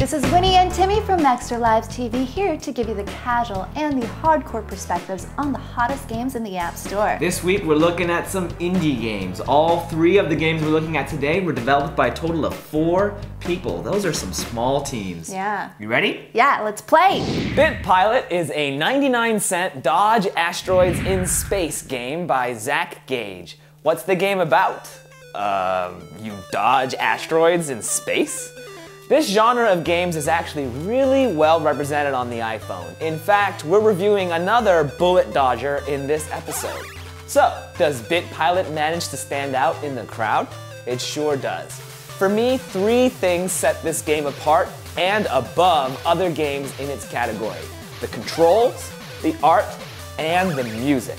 This is Winnie and Timmy from ExtraLivesTV here to give you the casual and the hardcore perspectives on the hottest games in the App Store. This week we're looking at some indie games. All 3 of the games we're looking at today were developed by a total of 4 people. Those are some small teams. Yeah. You ready? Yeah, let's play. BitPilot is a 99-cent dodge asteroids in space game by Gage. What's the game about? You dodge asteroids in space? This genre of games is actually really well represented on the iPhone. In fact, we're reviewing another bullet dodger in this episode. So, does BitPilot manage to stand out in the crowd? It sure does. For me, 3 things set this game apart and above other games in its category: the controls, the art, and the music.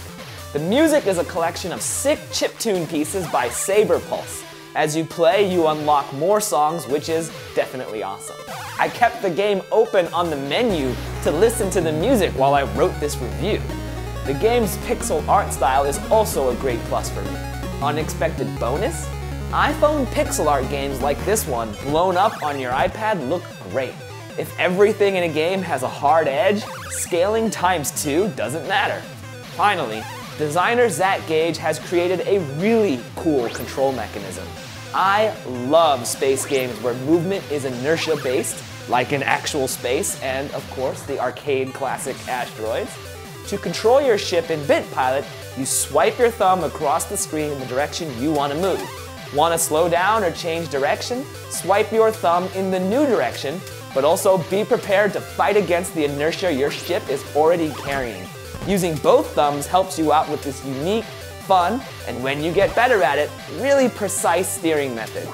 The music is a collection of sick chiptune pieces by Saberpulse. As you play, you unlock more songs, which is definitely awesome. I kept the game open on the menu to listen to the music while I wrote this review. The game's pixel art style is also a great plus for me. Unexpected bonus? iPhone pixel art games like this one, blown up on your iPad, look great. If everything in a game has a hard edge, scaling ×2 doesn't matter. Finally, designer Gage has created a really cool control mechanism. I love space games where movement is inertia-based, like in actual space, and of course the arcade classic Asteroids. To control your ship in BitPilot, you swipe your thumb across the screen in the direction you want to move. Want to slow down or change direction? Swipe your thumb in the new direction, but also be prepared to fight against the inertia your ship is already carrying. Using both thumbs helps you out with this unique, fun, and when you get better at it, really precise steering method.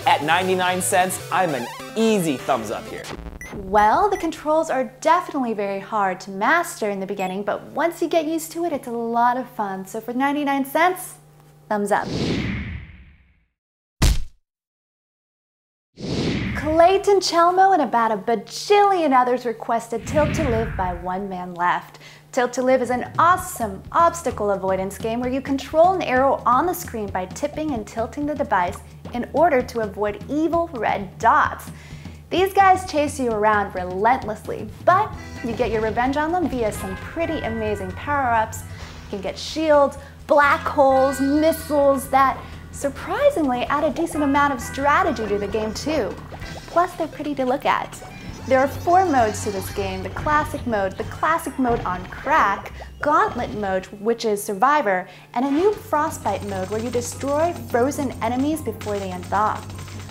At 99 cents, I'm an easy thumbs up here. Well, the controls are definitely very hard to master in the beginning, but once you get used to it, it's a lot of fun. So for 99 cents, thumbs up. Clayton Chelmo and about a bajillion others requested Tilt to Live by One Man Left. Tilt to Live is an awesome obstacle avoidance game where you control an arrow on the screen by tipping and tilting the device in order to avoid evil red dots. These guys chase you around relentlessly, but you get your revenge on them via some pretty amazing power-ups. You can get shields, black holes, missiles that surprisingly add a decent amount of strategy to the game too. Plus, they're pretty to look at. There are 4 modes to this game: the classic mode on crack, gauntlet mode, which is survivor, and a new frostbite mode where you destroy frozen enemies before they unthaw.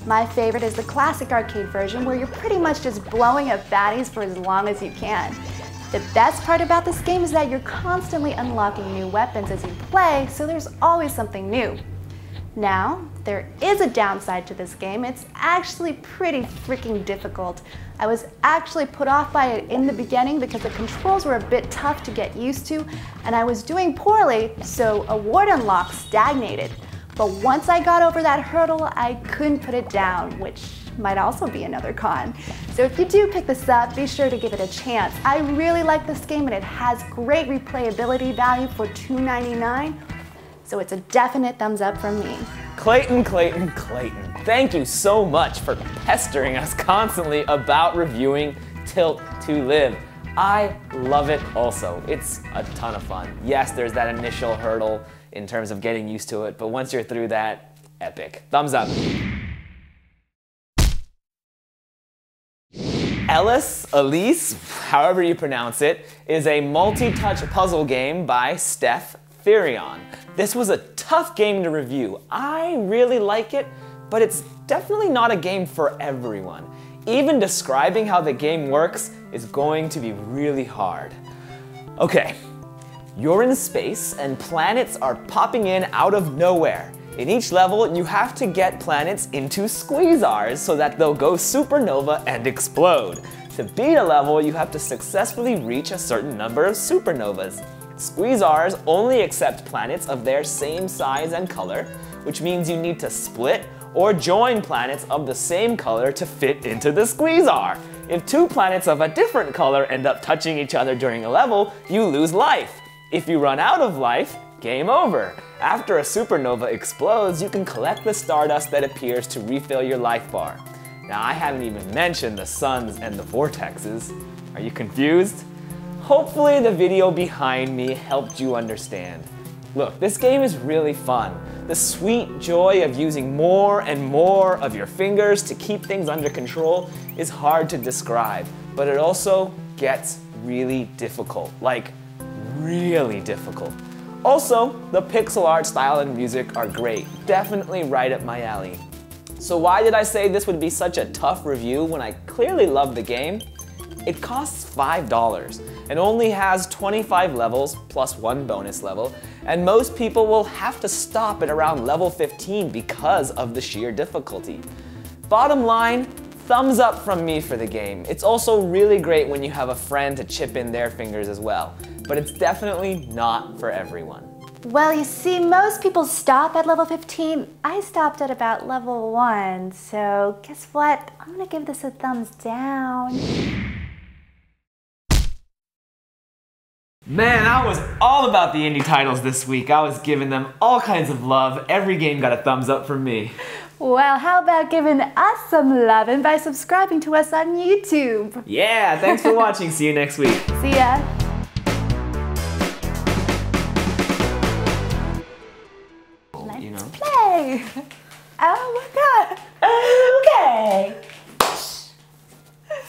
My favorite is the classic arcade version where you're pretty much just blowing up baddies for as long as you can. The best part about this game is that you're constantly unlocking new weapons as you play, so there's always something new. Now, there is a downside to this game. It's actually pretty freaking difficult. I was actually put off by it in the beginning because the controls were a bit tough to get used to, and I was doing poorly, so award unlock stagnated. But once I got over that hurdle, I couldn't put it down, which might also be another con. So if you do pick this up, be sure to give it a chance. I really like this game and it has great replayability value for $2.99. So it's a definite thumbs up from me. Clayton, thank you so much for pestering us constantly about reviewing Tilt to Live. I love it also. It's a ton of fun. Yes, there's that initial hurdle in terms of getting used to it, but once you're through that, epic. Thumbs up. Eliss, however you pronounce it, is a multi-touch puzzle game by Steph, Thirion. This was a tough game to review. I really like it, but it's definitely not a game for everyone. Even describing how the game works is going to be really hard. Okay, you're in space and planets are popping in out of nowhere. In each level, you have to get planets into squeezars so that they'll go supernova and explode. To beat a level, you have to successfully reach a certain number of supernovas. Squeezars only accept planets of their same size and color, which means you need to split or join planets of the same color to fit into the squeezar. If 2 planets of a different color end up touching each other during a level, you lose life. If you run out of life, game over. After a supernova explodes, you can collect the stardust that appears to refill your life bar. Now, I haven't even mentioned the suns and the vortexes. Are you confused? Hopefully the video behind me helped you understand. Look, this game is really fun. The sweet joy of using more and more of your fingers to keep things under control is hard to describe, but it also gets really difficult, like really difficult. Also, the pixel art style and music are great, definitely right up my alley. So why did I say this would be such a tough review when I clearly love the game? It costs $5 and only has 25 levels plus 1 bonus level, and most people will have to stop at around level 15 because of the sheer difficulty. Bottom line, thumbs up from me for the game. It's also really great when you have a friend to chip in their fingers as well, but it's definitely not for everyone. Well, you see, most people stop at level 15. I stopped at about level 1, so guess what? I'm gonna give this a thumbs down. Man, I was all about the indie titles this week. I was giving them all kinds of love. Every game got a thumbs up from me. Well, how about giving us some lovin' by subscribing to us on YouTube? Yeah, thanks for watching. See you next week. See ya. Let's play. Oh my god. Okay.